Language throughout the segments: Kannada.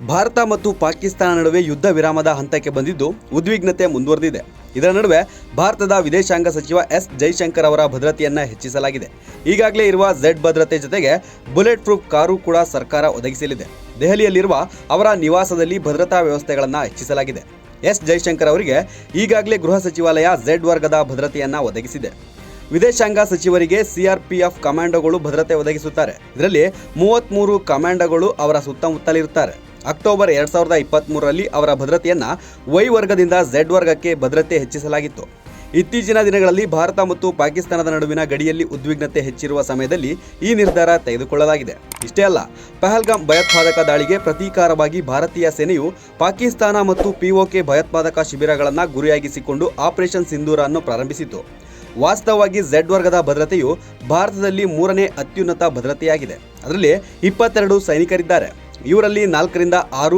ಭಾರತ ಮತ್ತು ಪಾಕಿಸ್ತಾನ ನಡುವೆ ಯುದ್ಧ ವಿರಾಮದ ಹಂತಕ್ಕೆ ಬಂದಿದ್ದು ಉದ್ವಿಗ್ನತೆ ಮುಂದುವರೆದಿದೆ. ಇದರ ನಡುವೆ ಭಾರತದ ವಿದೇಶಾಂಗ ಸಚಿವ ಎಸ್ ಜೈಶಂಕರ್ ಅವರ ಭದ್ರತೆಯನ್ನು ಹೆಚ್ಚಿಸಲಾಗಿದೆ. ಈಗಾಗಲೇ ಇರುವ ಝೆಡ್ ಭದ್ರತೆ ಜೊತೆಗೆ ಬುಲೆಟ್ ಪ್ರೂಫ್ ಕಾರು ಕೂಡ ಸರ್ಕಾರ ಒದಗಿಸಲಿದೆ. ದೆಹಲಿಯಲ್ಲಿರುವ ಅವರ ನಿವಾಸದಲ್ಲಿ ಭದ್ರತಾ ವ್ಯವಸ್ಥೆಗಳನ್ನು ಹೆಚ್ಚಿಸಲಾಗಿದೆ. ಎಸ್ ಜೈಶಂಕರ್ ಅವರಿಗೆ ಈಗಾಗಲೇ ಗೃಹ ಸಚಿವಾಲಯ ಝೆಡ್ ವರ್ಗದ ಭದ್ರತೆಯನ್ನು ಒದಗಿಸಿದೆ. ವಿದೇಶಾಂಗ ಸಚಿವರಿಗೆ ಸಿಆರ್ಪಿಎಫ್ ಕಮಾಂಡೋಗಳು ಭದ್ರತೆ ಒದಗಿಸುತ್ತಾರೆ. ಇದರಲ್ಲಿ 33 ಕಮಾಂಡೋಗಳು ಅವರ ಸುತ್ತಮುತ್ತಲಿರುತ್ತಾರೆ. ಅಕ್ಟೋಬರ್ 2023ರಲ್ಲಿ ಅವರ ಭದ್ರತೆಯನ್ನು ವೈ ವರ್ಗದಿಂದ ಝೆಡ್ ವರ್ಗಕ್ಕೆ ಭದ್ರತೆ ಹೆಚ್ಚಿಸಲಾಗಿತ್ತು. ಇತ್ತೀಚಿನ ದಿನಗಳಲ್ಲಿ ಭಾರತ ಮತ್ತು ಪಾಕಿಸ್ತಾನದ ನಡುವಿನ ಗಡಿಯಲ್ಲಿ ಉದ್ವಿಗ್ನತೆ ಹೆಚ್ಚಿರುವ ಸಮಯದಲ್ಲಿ ಈ ನಿರ್ಧಾರ ತೆಗೆದುಕೊಳ್ಳಲಾಗಿದೆ. ಇಷ್ಟೇ ಅಲ್ಲ, ಪಹಲ್ಗಾಮ್ ಭಯೋತ್ಪಾದಕ ದಾಳಿಗೆ ಪ್ರತೀಕಾರವಾಗಿ ಭಾರತೀಯ ಸೇನೆಯು ಪಾಕಿಸ್ತಾನ ಮತ್ತು ಪಿಒಕೆ ಭಯೋತ್ಪಾದಕ ಶಿಬಿರಗಳನ್ನು ಗುರಿಯಾಗಿಸಿಕೊಂಡು ಆಪರೇಷನ್ ಸಿಂಧೂರ ಅನ್ನು ಪ್ರಾರಂಭಿಸಿತು. ವಾಸ್ತವವಾಗಿ ಝೆಡ್ ವರ್ಗದ ಭದ್ರತೆಯು ಭಾರತದಲ್ಲಿ 3ನೇ ಅತ್ಯುನ್ನತ ಭದ್ರತೆಯಾಗಿದೆ. ಅದರಲ್ಲಿ 22 ಸೈನಿಕರಿದ್ದಾರೆ. ಇವರಲ್ಲಿ 4 ರಿಂದ 6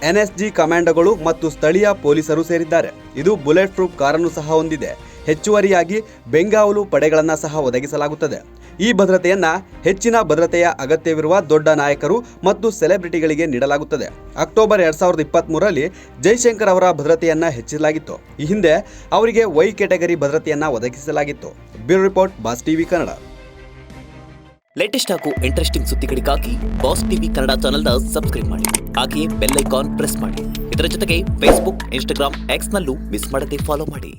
ಎನ್ಎಸ್ಜಿ ಕಮಾಂಡೋಗಳು ಮತ್ತು ಸ್ಥಳೀಯ ಪೊಲೀಸರು ಸೇರಿದ್ದಾರೆ. ಇದು ಬುಲೆಟ್ ಪ್ರೂಫ್ ಕಾರನ್ನು ಸಹ ಹೊಂದಿದೆ. ಹೆಚ್ಚುವರಿಯಾಗಿ ಬೆಂಗಾವಲು ಪಡೆಗಳನ್ನು ಸಹ ಒದಗಿಸಲಾಗುತ್ತದೆ. ಈ ಭದ್ರತೆಯನ್ನು ಹೆಚ್ಚಿನ ಭದ್ರತೆಯ ಅಗತ್ಯವಿರುವ ದೊಡ್ಡ ನಾಯಕರು ಮತ್ತು ಸೆಲೆಬ್ರಿಟಿಗಳಿಗೆ ನೀಡಲಾಗುತ್ತದೆ. ಅಕ್ಟೋಬರ್ 2023ರಲ್ಲಿ ಜೈಶಂಕರ್ ಅವರ ಭದ್ರತೆಯನ್ನು ಹೆಚ್ಚಿಸಲಾಗಿತ್ತು. ಈ ಹಿಂದೆ ಅವರಿಗೆ ವೈ ಕ್ಯಾಟಗರಿ ಭದ್ರತೆಯನ್ನು ಒದಗಿಸಲಾಗಿತ್ತು. Bureau report, Boss TV Kannada. Latest ಹಾಗೂ ಇಂಟ್ರೆಸ್ಟಿಂಗ್ ಸುದ್ದಿಗಳಿಗಾಗಿ ಬಾಸ್ ಟಿವಿ ಕನ್ನಡ ಚಾನೆಲ್ನ ಸಬ್ಸ್ಕ್ರೈಬ್ ಮಾಡಿ. ಹಾಗೆಯೇ ಬೆಲ್ ಐಕಾನ್ ಪ್ರೆಸ್ ಮಾಡಿ. ಇದರ ಜೊತೆಗೆ ಫೇಸ್ಬುಕ್, ಇನ್ಸ್ಟಾಗ್ರಾಮ್, ಎಕ್ಸ್ನಲ್ಲೂ ಮಿಸ್ ಮಾಡದೆ ಫಾಲೋ ಮಾಡಿ.